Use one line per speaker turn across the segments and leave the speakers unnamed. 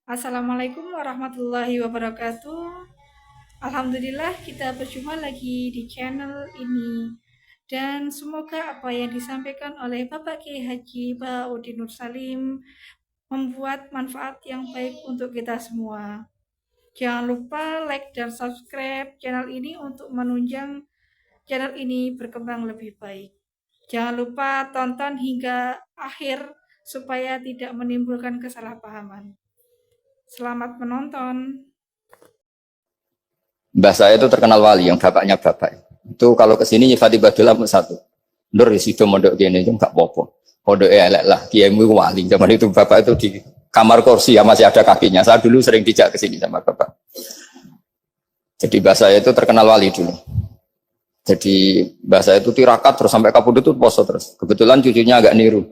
Assalamualaikum warahmatullahi wabarakatuh. Alhamdulillah kita berjumpa lagi di channel ini. Dan semoga apa yang disampaikan oleh Bapak Kiai Haji Baudin Nur Salim membuat manfaat yang baik untuk kita semua. Jangan lupa like dan subscribe channel ini untuk menunjang channel ini berkembang lebih baik. Jangan lupa tonton hingga akhir supaya tidak menimbulkan kesalahpahaman. Selamat menonton.
Mbah saya itu terkenal wali, yang bapaknya bapak. Itu kalau kesini nyifati Badullah satu. Nur di situ mondok gini itu enggak apa-apa. Mondok elek lah, kiaimu wali. Zaman itu bapak itu di kamar kursi ya masih ada kakinya. Saya dulu sering dijak ke sini sama bapak. Jadi mbah saya itu terkenal wali dulu. Jadi mbah saya itu tirakat terus sampai kapundhut itu poso terus. Kebetulan cucunya agak niru.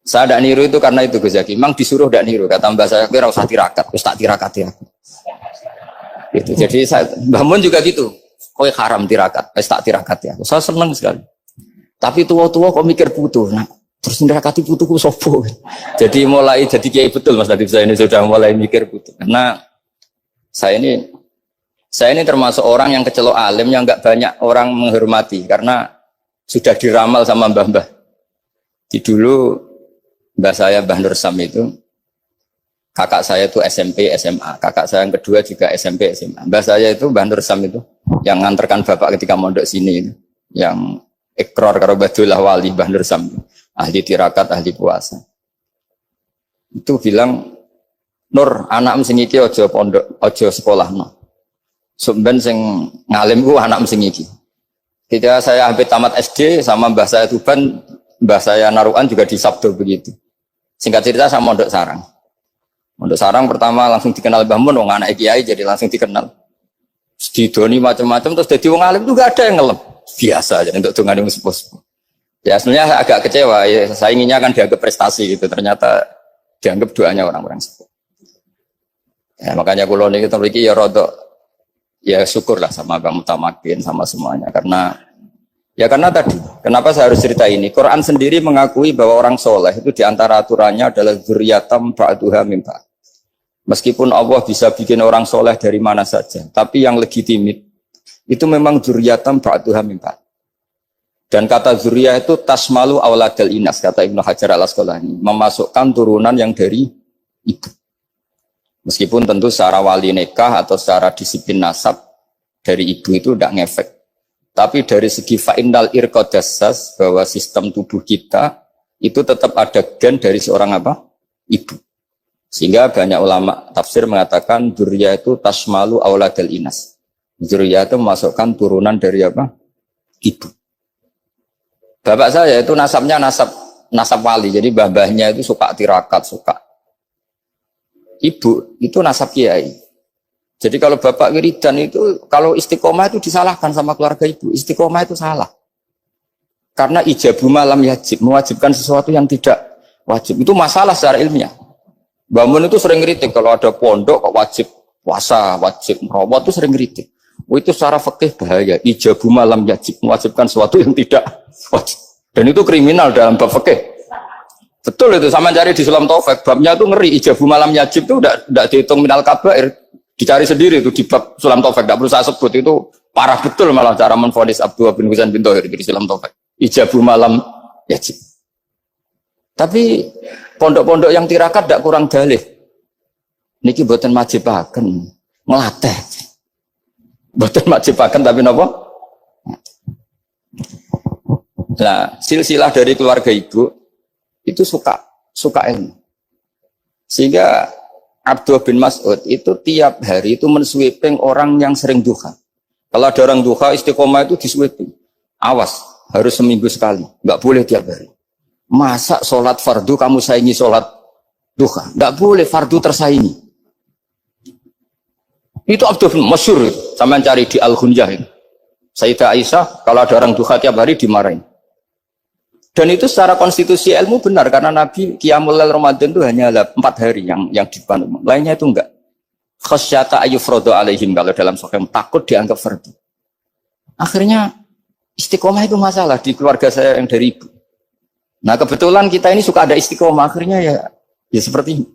Saya tidak niru itu karena itu Gus Zaki. Memang disuruh tidak niru. Kata mbah saya, kira usah tirakat. Terus tak tirakat ya. Gitu. Jadi saya, Mbah Mun juga gitu. Kok haram tirakat, tak tirakat ya. Saya senang sekali. Tapi tua-tua kok mikir putu. Nah, terus tirakati putuku sopo. Jadi mulai jadi kiai betul Mas Nadif, saya ini sudah mulai mikir putu. Karena saya ini termasuk orang yang kecelok alim yang enggak banyak orang menghormati karena sudah diramal sama mbah-mbah. Di dulu mbah saya Mbah Nur Sam itu kakak saya itu SMP, SMA. Kakak saya yang kedua juga SMP, SMA. Mbah saya itu Mbah Nur Sam itu yang nganterkan bapak ketika mondok sini itu. Yang ikrar karo Badullah wali Mbah Nur Sam. Ahli tirakat, ahli puasa. Itu bilang, Nur, anak sing iki aja pondok, aja sekolahno. Sumben sing ngalim ku anak sing iki. Ketika saya hampir tamat SD sama mbah saya Tuban, mbah saya Narukan juga di Sabdo begitu. Singkat cerita saya mondok sarang. Mondok sarang pertama langsung dikenal Mbah Mun, wong anak kiai jadi langsung dikenal. Didoni macam-macam terus jadi wong alim juga ada yang ngelem. Biasa aja untuk dongane wong sepuh. Ya sebenarnya agak kecewa ya, saya inginnya kan dianggap prestasi gitu, ternyata dianggap doanya orang-orang sepuh. Ya, makanya kula niki mriki ya rodok ya syukurlah sama Bang Mutamakin sama semuanya karena tadi kenapa saya harus cerita ini. Quran sendiri mengakui bahwa orang soleh itu diantara aturannya adalah dzurriyyatam ba'duha min ba'd. Meskipun Allah bisa bikin orang soleh dari mana saja, tapi yang legitimit itu memang dzurriyyatam ba'duha min ba'd. Dan kata dzurriyyah itu tasmalu auladal inas, kata Ibnu Hajar al-Asqalani, memasukkan turunan yang dari ibu. Meskipun tentu secara wali nikah atau secara disiplin nasab dari ibu itu tidak ngefek. Tapi dari segi fa'innal irqadassas, bahwa sistem tubuh kita itu tetap ada gen dari seorang apa? Ibu. Sehingga banyak ulama tafsir mengatakan dzurriyyah itu tasmalu auladal inas. Dzurriyyah itu memasukkan turunan dari apa? Ibu. Bapak saya itu nasabnya nasab wali. Jadi mbah-mbahnya itu suka tirakat, suka. Ibu itu nasab kiai. Jadi kalau bapak wiridan itu, kalau istiqomah itu disalahkan sama keluarga ibu. Istiqomah itu salah. Karena ijabu malam yajib, mewajibkan sesuatu yang tidak wajib. Itu masalah secara ilmiah. Mbah Mun itu sering kritik, kalau ada pondok kok wajib puasa, wajib merawat itu sering kritik. Itu secara fikih bahaya. Ijabu malam yajib, mewajibkan sesuatu yang tidak wajib. Dan itu kriminal dalam bab fikih. Betul itu, sama cari di Sulam Taufik, babnya itu ngeri. Ijabu malam yajib itu tidak dihitung minal kabair. Dicari sendiri itu di bab Sulam Taufik, tidak perlu saya sebut, itu parah betul malah cara menvonis Abdullah bin Husain bin Thohir di Sulam Taufik. Ijabu malam yajib. Tapi pondok-pondok yang tirakat tidak kurang dalih. Niki boten majibaken, ngelatih. Boten majibaken tapi napa? Nah, silsilah dari keluarga ibu itu suka ilmu. Sehingga Abdullah bin Mas'ud itu tiap hari itu mensweeping orang yang sering duha. Kalau ada orang duha istiqomah itu disweeping. Awas, harus seminggu sekali, nggak boleh tiap hari. Masa sholat fardu kamu saingi sholat duha? Nggak boleh, fardu tersaingi. Itu Abdullah bin Masyhur itu, sama cari di Al-Ghunjah itu. Sayyidah Aisyah kalau ada orang duha tiap hari dimarahin. Dan itu secara konstitusi ilmu benar karena Nabi Qiyamul Lail Ramadan itu hanya 4 hari yang dipandu. Lainnya itu enggak. Khasyata ayyufradu alaihim, kalau dalam sahih takut dianggap fardu. Akhirnya istiqomah itu masalah di keluarga saya yang dari ibu. Nah kebetulan kita ini suka ada istiqomah, akhirnya ya seperti ini.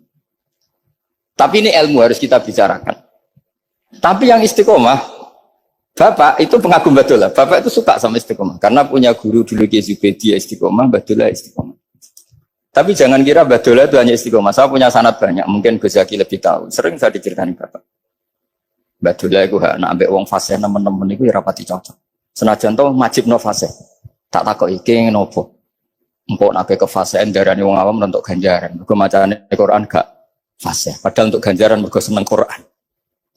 Tapi ini ilmu harus kita bicarakan. Tapi yang istiqomah, Bapak itu pengagum Badulah. Bapak itu suka sama istiqomah. Karena punya guru dulu Ki Zubedi istiqomah, Badulah istiqomah. Tapi jangan kira Badulah itu hanya istiqomah. Saya punya sanad banyak. Mungkin Gus Zaki lebih tahu. Sering saya diceritain Bapak. Badulah itu nak ambek wong fase teman-teman itu rapati cocok. Senajan to majib no fase. Tak takok iki nopo. Empuk nak ke fase darani wong awam untuk ganjaran. Mergo macane Quran gak fase. Padahal untuk ganjaran mergo seneng Quran.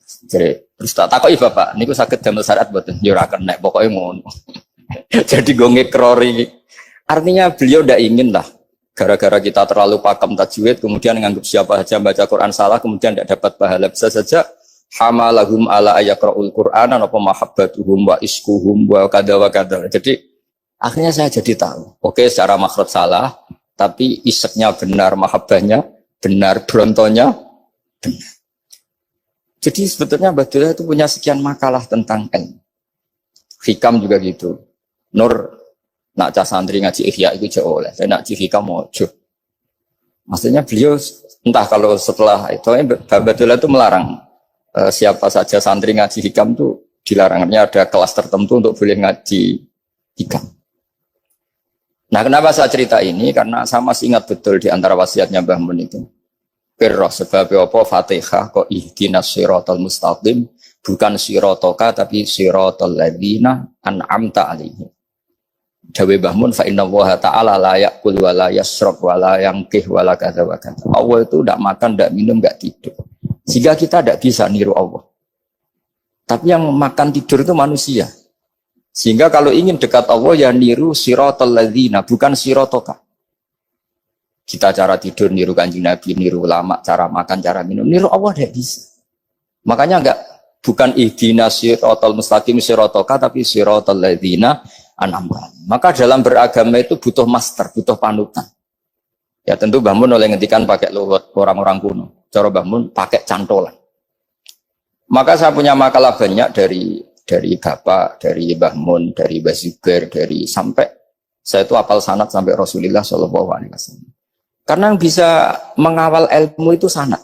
Jadi terus tak takoki Bapak, niku saged damel syariat mboten? Ya ora kena, pokoke ngono. Jadi gue ngekrori. Artinya beliau ndak ingin lah gara-gara kita terlalu pakem tajwid kemudian nganggap siapa saja baca Quran salah kemudian tidak dapat pahala. Bisa saja hamalahum ala ayakraul Qur'an apa mahabbatuhum wa iskuhum wa kada wa kada. Jadi akhirnya saya jadi tahu. Oke, secara makhraj salah, tapi iseknya benar, mahabbahnya benar, brontonya benar. Jadi sebetulnya Badulah itu punya sekian makalah tentang ilmu. Hikam juga gitu. Nur nak cah santri ngaji Ihya itu jauh oleh. Saya nak ngaji Hikam mojo. Maksudnya beliau entah kalau setelah itu Badulah itu melarang siapa saja santri ngaji Hikam itu dilarangnya ada kelas tertentu untuk boleh ngaji Hikam. Nah, kenapa saya cerita ini? Karena saya masih ingat betul di antara wasiatnya Mbah Mun itu. Pirroh sebab apa Fatihah kok ihdinas siratal mustaqim bukan siratoka tapi siratal ladzina an'amta alaihim. Dawe Mbah Mun fa inna Allaha ta'ala la ya'kul wa la yashrab wa la yanqih wa la kadza wa kadza. Allah itu enggak makan, enggak minum, enggak tidur. Sehingga kita enggak bisa niru Allah. Tapi yang makan tidur itu manusia. Sehingga kalau ingin dekat Allah ya niru siratal ladzina bukan siratoka. Kita cara tidur niru Kanjeng Nabi, niru ulama, cara makan, cara minum, niru Allah tidak bisa. Makanya bukan ihdinas siratal mustaqim siratoka tapi siratal ladzina an'amta. Maka dalam beragama itu butuh master, butuh panutan. Ya tentu Mbah Mun oleh ngendikan pakai luwet orang-orang kuno. Cara Mbah Mun pakai cantolan. Maka saya punya makalah banyak dari Bapak, dari Mbah Mun, dari Mbah Zubair, dari sampai saya itu hafal sanad sampai Rasulullah SAW. Karena yang bisa mengawal ilmu itu sanad.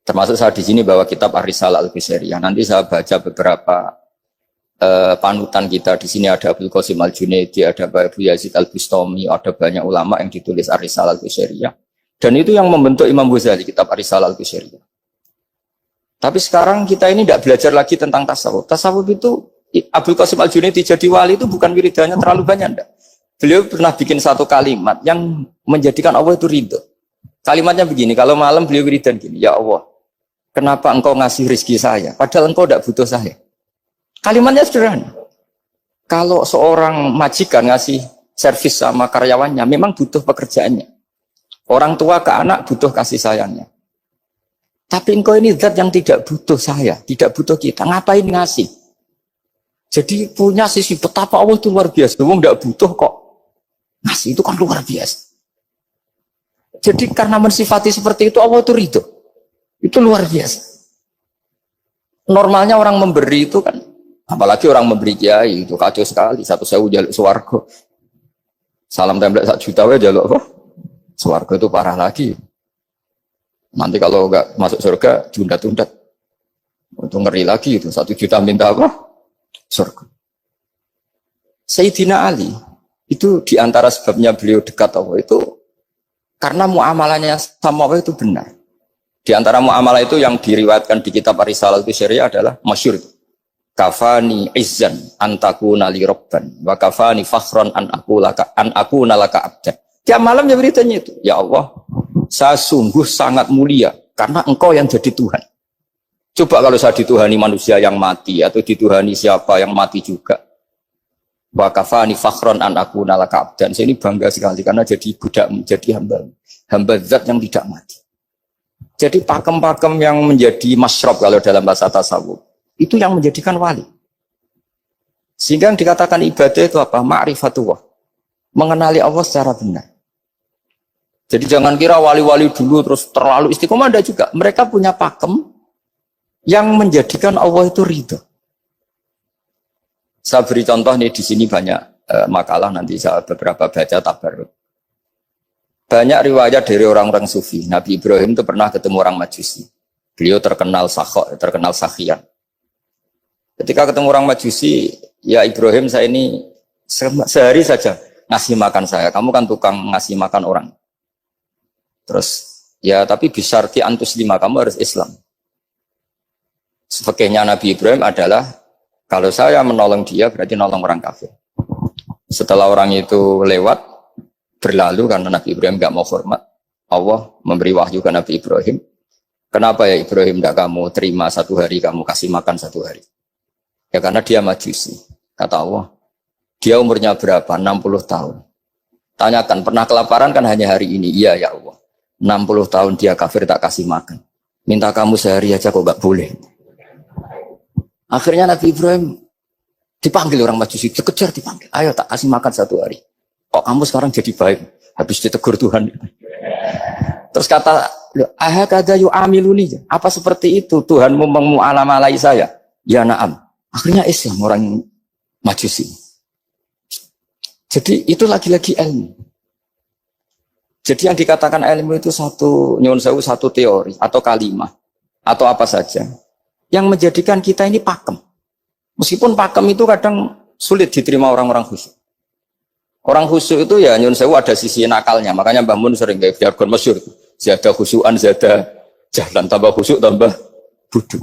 Termasuk saya di sini bawa kitab Ar-Risalah Al-Qusairiyah. Nanti saya baca beberapa panutan kita. Di sini ada Abdul Qasim Al-Junaidi, ada Abu Yazid Al-Bustami, ada banyak ulama yang ditulis Ar-Risalah Al-Qusairiyah. Dan itu yang membentuk Imam Ghazali, kitab Ar-Risalah Al-Qusairiyah. Tapi sekarang kita ini tidak belajar lagi tentang tasawuf. Tasawuf itu Abdul Qasim Al-Junaidi jadi wali itu bukan wiridannya terlalu banyak, enggak. Beliau pernah bikin satu kalimat yang menjadikan Allah itu ridho. Kalimatnya begini, kalau malam beliau wiridan gini, ya Allah, kenapa engkau ngasih rezeki saya? Padahal engkau tidak butuh saya. Kalimatnya sederhana. Kalau seorang majikan ngasih servis sama karyawannya, memang butuh pekerjaannya. Orang tua ke anak butuh kasih sayangnya. Tapi engkau ini zat yang tidak butuh saya, tidak butuh kita. Ngapain ngasih? Jadi punya sisi betapa Allah itu luar biasa. Wong tidak butuh kok. Ngasih itu kan luar biasa. Jadi karena mensifati seperti itu Allah itu ridho. Itu luar biasa. Normalnya orang memberi itu kan, apalagi orang memberi kiai itu kacau sekali. 1.000 jaluk swarga. Salam template 1 juta wae jaluk apa? Swarga itu parah lagi. Nanti kalau enggak masuk surga tunda-tunda. Itu ngeri lagi itu 1 juta minta apa? Surga. Sayyidina Ali itu diantara sebabnya beliau dekat Allah itu karena muamalahnya sama Allah itu benar. Di antara muamalah itu yang diriwayatkan di kitab Ar-Risalah Al-Qusairiyah adalah masyhur. Kafani izzan antakuna li rabban wa kafani fakhran an akuna laka abdan. Tiap malam ya beritanya itu, ya Allah, saya sungguh sangat mulia karena engkau yang jadi Tuhan. Coba kalau saya dituhani manusia yang mati atau dituhani siapa yang mati juga. Wa kafani fakhran an akuna laka abdan. Saya ini bangga sekali karena jadi budak, menjadi hamba zat yang tidak mati. Jadi pakem-pakem yang menjadi masyrab kalau dalam bahasa tasawuf itu yang menjadikan wali. Sehingga yang dikatakan ibadah itu apa? Ma'rifatullah. Mengenali Allah secara benar. Jadi jangan kira wali-wali dulu terus terlalu istiqomah, ada juga. Mereka punya pakem yang menjadikan Allah itu ridho. Saya beri contoh nih di sini banyak makalah nanti saya beberapa baca tabarruk. Banyak riwayat dari orang-orang sufi. Nabi Ibrahim itu pernah ketemu orang Majusi. Beliau terkenal sakhok, terkenal sakhian. Ketika ketemu orang Majusi, ya Ibrahim saya ini sehari saja ngasih makan saya. Kamu kan tukang ngasih makan orang. Terus, ya tapi bisyarti antus lima, kamu harus Islam. Fakihnya Nabi Ibrahim adalah, kalau saya menolong dia berarti nolong orang kafir. Setelah orang itu lewat, berlalu karena Nabi Ibrahim nggak mau hormat, Allah memberi wahyu ke Nabi Ibrahim. Kenapa ya Ibrahim tidak kamu terima 1 hari, kamu kasih makan 1 hari? Ya karena dia Majusi. Kata Allah, dia umurnya berapa? 60 tahun. Tanyakan, pernah kelaparan kan hanya hari ini? Iya ya Allah. 60 tahun dia kafir tak kasih makan. Minta kamu sehari aja kok gak boleh. Akhirnya Nabi Ibrahim dipanggil orang Majusi, dikejar dipanggil. Ayo tak kasih makan 1 hari. Kok kamu sekarang jadi baik? Habis ditegur Tuhan. Terus kata, ahakada yu'amiluni. Apa seperti itu? Tuhanmu mengu'alamalai saya? Ya na'am. Akhirnya Islam orang Majusi. Jadi itu lagi-lagi ilmu. Jadi yang dikatakan ilmu itu satu teori atau kalimat atau apa saja yang menjadikan kita ini pakem. Meskipun pakem itu kadang sulit diterima orang-orang khusyuk. Orang khusyuk itu ya nyun sewu ada sisi nakalnya. Makanya Mbah Mun sering kayak jargon masyhur. Zada khusyuan, zada jahlan, tambah khusyuk tambah bodoh.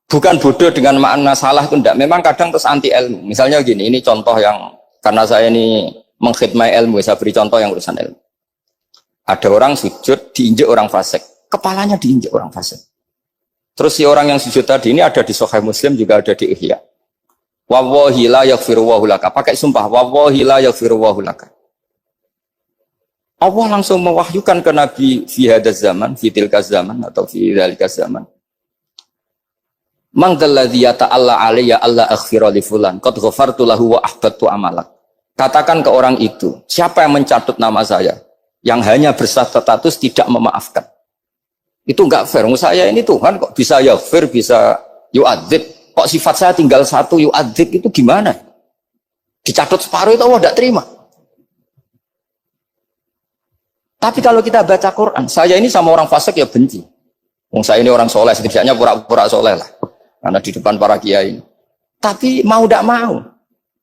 Bukan bodoh dengan makna salah itu enggak. Memang kadang terus anti ilmu. Misalnya gini, ini contoh yang karena saya ini mengkhidmati ilmu, saya beri contoh yang urusan ilmu. Ada orang sujud diinjek orang fasik, kepalanya diinjek orang fasik. Terus si orang yang sujud tadi ini ada di Sahih Muslim, juga ada di Ihya. Wallahi la yaghfiru Allahu laka. Pakai sumpah, wallahi la yaghfiru Allahu laka. Allah langsung mewahyukan ke Nabi fi hadzal zaman, fi tilka zaman atau fi dzalika zaman. Man dzalladzi yata'alla alayya alla aghfira li fulan qad ghafartu lahu wa ahbattu amalak. Katakan ke orang itu, siapa yang mencatut nama saya yang hanya berstatus tidak memaafkan? Itu enggak fair. Saya ini Tuhan kok bisa yaghfir, bisa yu'adzib. Kok sifat saya tinggal 1 yu'adzib, itu gimana? Dicatut separuh itu Allah tidak terima. Tapi kalau kita baca Quran, saya ini sama orang fasik ya benci. Saya ini orang soleh, setidaknya pura-pura soleh lah. Karena di depan para kiai. Tapi mau tidak mau.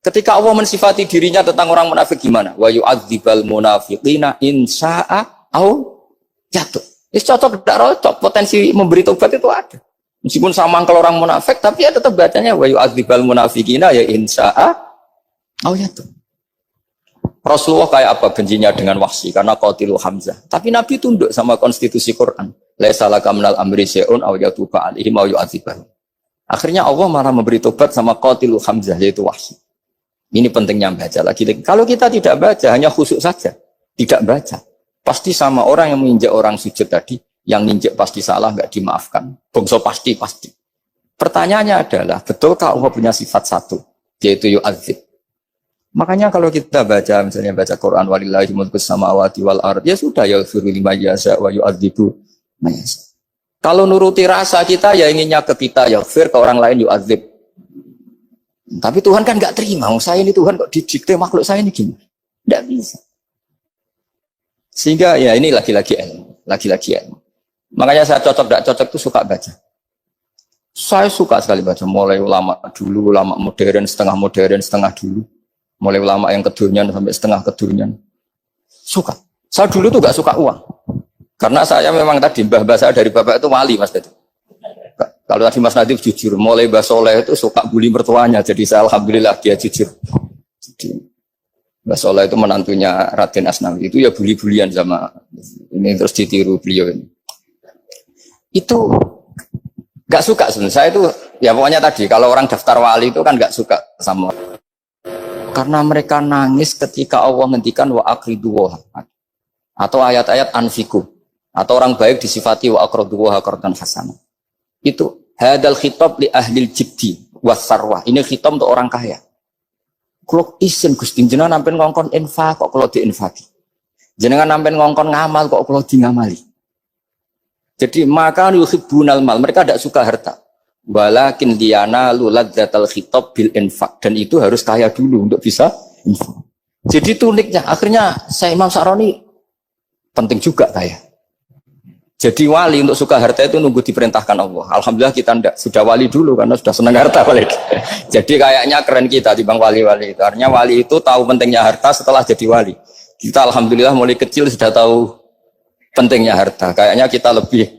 Ketika Allah mensifati dirinya tentang orang munafik gimana? Wa yu'adzibal munafiqina in sya'a au yatub. Ini cocok tidak cocok, potensi memberi tobat itu ada. Meskipun sama kalau orang munafik, tapi ya tetap bacanya wa yu'adzibal munafiqina ya in sya'a au yatub. Rasulullah kayak apa bencinya dengan Wahsy karena qatilu Hamzah. Tapi Nabi tunduk sama konstitusi Quran. Laisa laka minal amri syai'un aw yatuba alaihim aw yu'adzibahum. Akhirnya Allah malah memberi tobat sama qatilu Hamzah yaitu Wahsy. Ini pentingnya baca lagi. Kalau kita tidak baca, hanya khusyuk saja, tidak baca, pasti sama orang yang menginjak orang sujud tadi, yang injak pasti salah, nggak dimaafkan. Bongso pasti. Pertanyaannya adalah, betulkah Allah punya sifat 1, yaitu yu'adzib? Makanya kalau kita baca, misalnya baca Quran, walillahi mulkus samawati wal ard, ya sudah, yaghfiru liman yasha wa yu'adzibu man yasha. Kalau nuruti rasa kita, ya inginnya ke kita, yaghfir, ke orang lain yu'adzib. Tapi Tuhan kan nggak terima. Saya ini Tuhan kok didikte makhluk saya ini gimana? Nggak bisa. Sehingga ya ini lagi-lagi ilmu. Makanya saya cocok tidak cocok itu suka baca. Saya suka sekali baca. Mulai ulama dulu, ulama modern, setengah dulu. Mulai ulama yang kedunian sampai setengah kedunian. Suka. Saya dulu tuh nggak suka uang. Karena saya memang tadi mbah saya dari bapak itu wali mas tadi. Kalau tadi Mas Nadif jujur, mulai Mbah Soleh itu suka bully mertuanya, jadi saya alhamdulillah dia jujur. Jadi Mbah Soleh itu menantunya Raden Asnawi, itu ya bully-bulian sama ini terus ditiru beliau ini. Itu nggak suka sebenarnya. Saya itu ya pokoknya tadi kalau orang daftar wali itu kan nggak suka sama, karena mereka nangis ketika Allah ngendikan wa aqridu atau ayat-ayat anfiku atau orang baik disifati wa aqridu wa qardan hasanah. Itu hadal khitab li ahlil jibdi wasarwah. Ini khitab untuk orang kaya. Kalau isin Gusti jenengan nampen ngongkon infak kok kalau diinfaki. Jenengan nampen ngongkon ngamal kok kalau di ngamali. Jadi maka yuhibbunal mal, mereka tidak suka harta. Walakin liyana luladzatal khitab bil infak, dan itu harus kaya dulu untuk bisa infak. Jadi itu uniknya. Akhirnya saya Imam Sa'roni Penting juga kaya. Jadi wali untuk suka harta itu nunggu diperintahkan Allah. Alhamdulillah kita ndak sudah wali dulu karena sudah senang harta wali. Jadi kayaknya keren kita di bang wali-wali itu. Artinya wali itu tahu pentingnya harta setelah jadi wali. Kita alhamdulillah mulai kecil sudah tahu pentingnya harta. Kayaknya kita lebih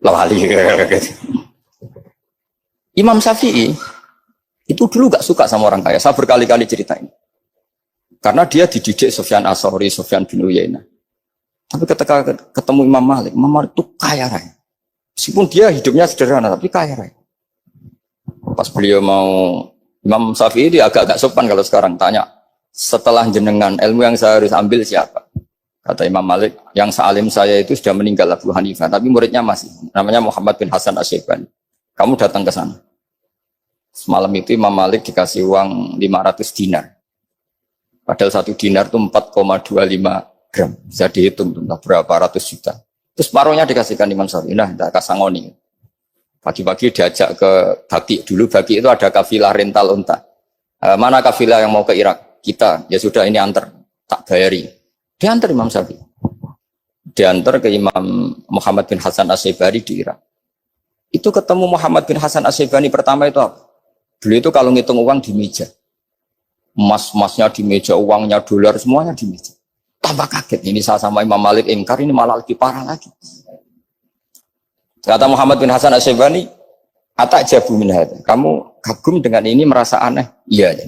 wali. Imam Syafi'i itu dulu gak suka sama orang kaya. Saya berkali-kali ceritain. Karena dia dididik Sufyan As-Tsauri, Sufyan bin Uyainah. Tapi ketika ketemu Imam Malik itu kaya raya. Meskipun dia hidupnya sederhana, tapi kaya raya. Pas beliau mau, Imam Syafi'i dia agak-agak sopan kalau sekarang tanya, setelah jenengan ilmu yang saya harus ambil siapa? Kata Imam Malik, yang sealim saya itu sudah meninggal Abu Hanifah, tapi muridnya masih, namanya Muhammad bin Hasan Asy-Syaibani. Kamu datang ke sana. Semalam itu Imam Malik dikasih uang 500 dinar. Padahal 1 dinar itu 4,25 gram. Bisa dihitung berapa ratus juta. Terus paruhnya dikasihkan Imam Syafi'i. Nah, kita kasangoni. Pagi-pagi diajak ke Baki. Dulu Baki itu ada kafilah rental unta. Mana kafilah yang mau ke Irak? Kita. Ya sudah ini antar. Tak bayari. Diantar Imam Syafi'i. Diantar ke Imam Muhammad bin Hasan Asy-Syaibani di Irak. Itu ketemu Muhammad bin Hasan Asy-Syaibani pertama itu apa? Beliau itu kalau ngitung uang di meja. Emas-emasnya di meja, uangnya dolar, semuanya di meja. Tambah kaget, ini saya sama Imam Malik ingkar, ini malah lebih parah lagi. Kata Muhammad bin Hasan Asy-Syaibani, "Atajabu min hadza." Kamu kagum dengan ini, merasa aneh? Iya.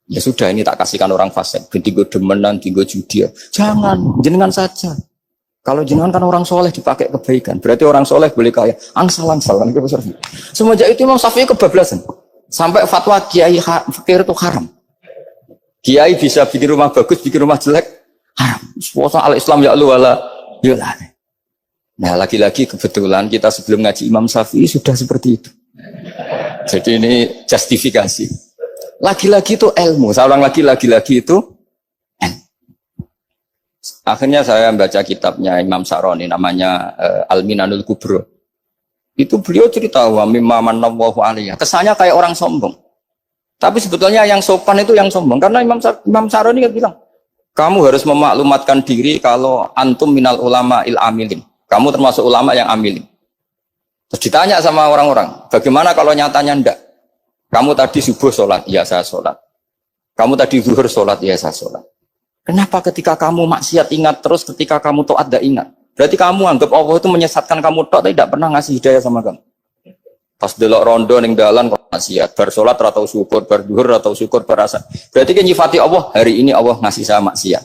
Ya sudah, ini tak kasihkan orang fasik. Tinggo demenan, tinggo judi. Jangan, jenengan saja. Kalau jenengan kan orang soleh dipakai kebaikan. Berarti orang soleh boleh kaya. Angsal-angsal. Semenjak itu Imam Syafi'i kebablasan. Sampai fatwa kiai fakir itu haram. Kiai bisa bikin rumah bagus, bikin rumah jelek, haram. Puasa al-Islam ya Allah wala yulah. Nah, lagi-lagi kebetulan kita sebelum ngaji Imam Syafi'i sudah seperti itu. Jadi ini justifikasi. Lagi-lagi itu ilmu. Saya ulang lagi-lagi itu ilmu. Akhirnya saya baca kitabnya Imam Sa'roni namanya Al-Minanul Kubro. Itu beliau cerita wa mimma manallahu alaihi. Kesannya kayak orang sombong. Tapi sebetulnya yang sopan itu yang sombong. Karena Imam Sa'roni kan bilang, kamu harus memaklumatkan diri kalau antum minal ulama il amilin. Kamu termasuk ulama yang amilin. Terus ditanya sama orang-orang, bagaimana kalau nyatanya enggak? Kamu tadi subuh sholat, ya saya sholat. Kamu tadi zuhur sholat, ya saya sholat. Kenapa ketika kamu maksiat ingat terus, ketika kamu taat tidak ingat? Berarti kamu anggap Allah itu menyesatkan kamu tok, tidak pernah ngasih hidayah sama kamu. Pas delok rondo ning dalan kok maksiat, bar salat ora tau syukur, bar zuhur ora tau syukur, berasa. Berarti kan nyifati Allah, hari ini Allah ngasih saya maksiat.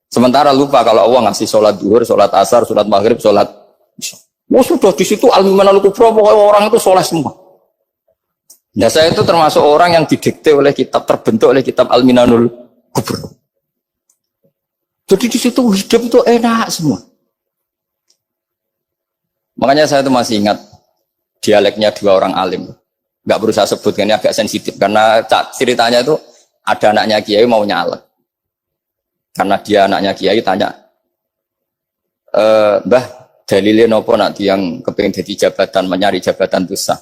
Sementara lupa kalau Allah ngasih salat zuhur, salat asar, salat maghrib, salat isya. Oh sudah di situ al-Minanul Kubro, pokoknya orang itu soleh semua. Nah saya itu termasuk orang yang didikte oleh kitab, terbentuk oleh kitab Al-Minanul Kubro. Jadi di situ hidup itu enak semua. Makanya saya itu masih ingat dialeknya dua orang alim. Nggak berusaha sebutkan, ini agak sensitif. Karena ceritanya itu ada anaknya kiai mau nyalek. Karena dia anaknya kiai tanya, Mbah, dalilnya nopo nanti yang kepengen jadi jabatan, mencari jabatan itu sah.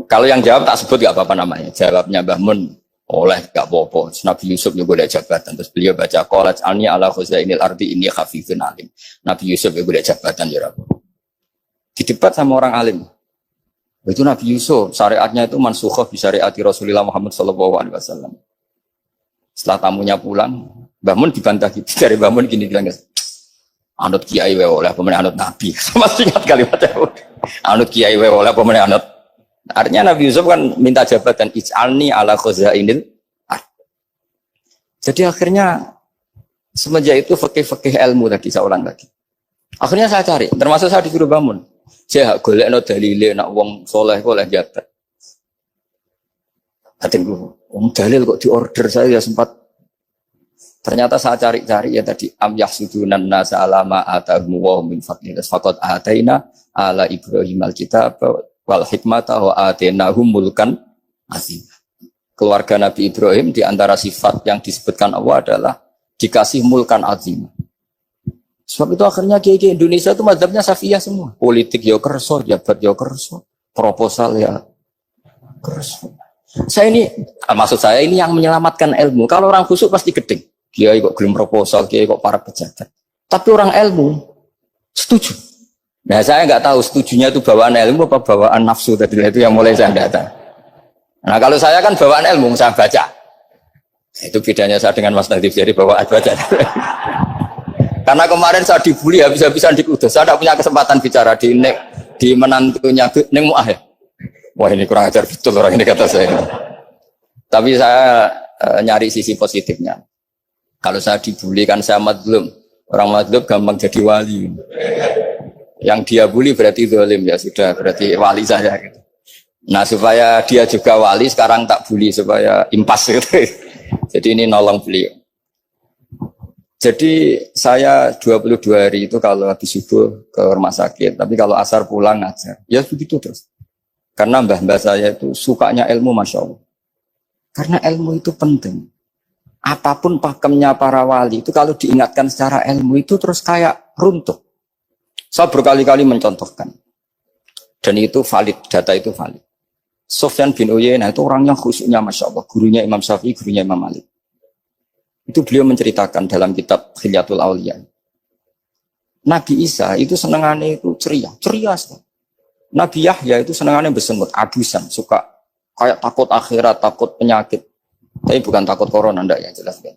Kalau yang jawab tak sebut nggak apa-apa namanya. Jawabnya Mbah Mun, oleh nggak apa-apa. Nabi Yusuf juga ada jabatan. Terus beliau baca, Qalat alni ala khuzainil ardi inni khafifun alim. Nabi Yusuf juga ada jabatan, ya Rabbi. Didebat sama orang alim. Itu Nabi Yusuf, syariatnya itu mansukhoh di syariati Rasulullah Muhammad SAW. Setelah tamunya pulang, Mbah Mun dibantah gitu. Dari Mbah Mun gini bilang, anut kiai wae oleh pemenang anut Nabi. Masih ingat kalimatnya. Anut kiai wae oleh pemenang anut. Artinya Nabi Yusuf kan minta jabatan ij'alni ala khuzainil ard. Jadi akhirnya semenjak itu fikih-fikih ilmu tadi saya ulang lagi. Akhirnya saya cari, termasuk saya disuruh bangun. Saya golekno dalile nak wong soleh oleh jabat. Hatinku, wong dalil kok diorder saya ya sempat. Ternyata saya cari-cari ya tadi am yahsudunan nasa alama atahum wa min fadlillah faqad ataina ala Ibrahim alkitab wal hikmata wa atainahum mulkan azim. Keluarga Nabi Ibrahim di antara sifat yang disebutkan Allah adalah dikasih mulkan azim. Sebab itu akhirnya kiai Indonesia itu mazhabnya Syafi'iyah semua. Politik ya kerso, jabat ya kerso, proposal ya kerso. Saya ini, maksud saya ini yang menyelamatkan ilmu. Kalau orang khusyuk pasti gedeng. Kiai kok gelem proposal, kiai kok para pejabat. Tapi orang ilmu setuju. Nah saya nggak tahu setujunya itu bawaan ilmu apa bawaan nafsu tadi itu yang mulai saya data. Nah kalau saya kan bawaan ilmu saya baca. Itu bedanya saya dengan Mas Nadif jadi bawaan baca. Karena kemarin saya dibully habis-habisan di Kudus. Saya tidak punya kesempatan bicara di menantunya Neng Muah ya. Wah ini kurang ajar betul orang ini kata saya. Tapi saya nyari sisi positifnya. Kalau saya dibully kan saya madlum. Orang madlum gampang jadi wali. Yang dia bully berarti zalim ya sudah berarti wali saya gitu. Nah supaya dia juga wali sekarang tak bully supaya impas gitu. Jadi ini nolong beliau. Jadi saya 22 hari itu kalau habis subuh ke rumah sakit, tapi kalau asar pulang ngajar. Ya begitu terus. Karena mbah-mbah saya itu sukanya ilmu Masya Allah. Karena ilmu itu penting. Apapun pakemnya para wali itu kalau diingatkan secara ilmu itu terus kayak runtuh. Saya berkali-kali mencontohkan. Dan itu valid, data itu valid. Sufyan bin Uyainah itu orang yang khusyuknya Masya Allah. Gurunya Imam Syafi'i, gurunya Imam Malik. Itu beliau menceritakan dalam kitab Hilyatul Auliya. Nabi Isa itu senengannya itu ceria sekali. Nabi Yahya itu senengannya bersengut, abusan, suka kayak takut akhirat, takut penyakit. Tapi bukan takut corona, enggak ya jelas kan.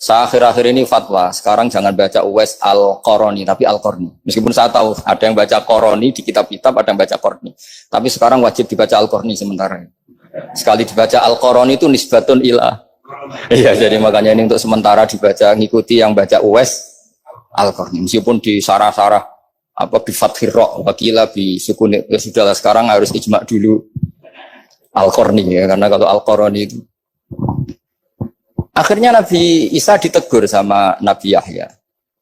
Saya akhir-akhir ini fatwa, sekarang jangan baca Uwais Al-Qarani, tapi Al-Qarni. Meskipun saya tahu ada yang baca Qarani di kitab-kitab, ada yang baca Qarni. Tapi sekarang wajib dibaca Al-Qarni sementara. Sekali dibaca Al-Qarani itu nisbatun ilah. Iya, jadi makanya ini untuk sementara dibaca, ngikuti yang baca Uwais Al-Qarni. Meskipun di sarah-sarah, apa bi fathir ra wakila bi sukun, ya sudahlah sekarang harus ijma dulu Al-Qarni ya, karena kalau Al-Qarani itu akhirnya Nabi Isa ditegur sama Nabi Yahya.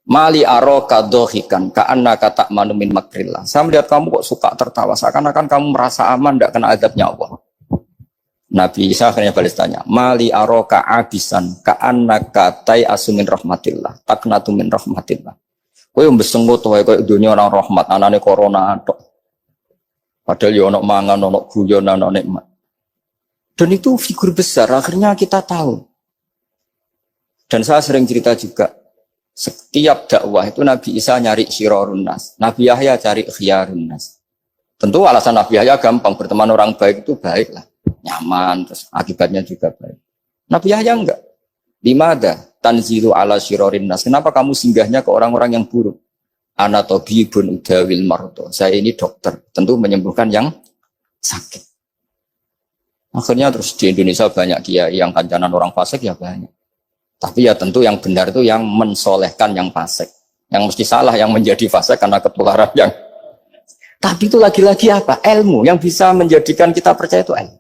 Mali aroka dohikan ka'annaka ta'manu min makrillah. Saya melihat kamu kok suka tertawa, seakan-akan kamu merasa aman tidak kena azabnya Allah. Nabi Isa akhirnya balas tanya, Mali aroka abisan ka'annaka tai'asu min rahmatillah taknatu min rahmatillah. Kowe mbesengut wae koyo dunia orang rahmat, anane corona tok. Padahal yo ono mangan, ono guyon, ono nikmat. Dan itu figur besar, akhirnya kita tahu. Dan saya sering cerita juga, setiap dakwah itu Nabi Isa nyari syirarun nas, Nabi Yahya cari khiyarun nas. Tentu alasan Nabi Yahya gampang, berteman orang baik itu baik lah, nyaman, terus akibatnya juga baik. Nabi Yahya enggak. Dimada tanzilu ala syirarin nas, kenapa kamu singgahnya ke orang-orang yang buruk? Ana tabibun udawil marto, saya ini dokter, tentu menyembuhkan yang sakit. Akhirnya terus di Indonesia banyak kiai yang kancanan orang fasik ya banyak. Tapi ya tentu yang benar itu yang mensolehkan yang fasik. Yang mesti salah yang menjadi fasik karena ketularan yang. Tapi itu lagi-lagi apa? Ilmu yang bisa menjadikan kita percaya itu ilmu.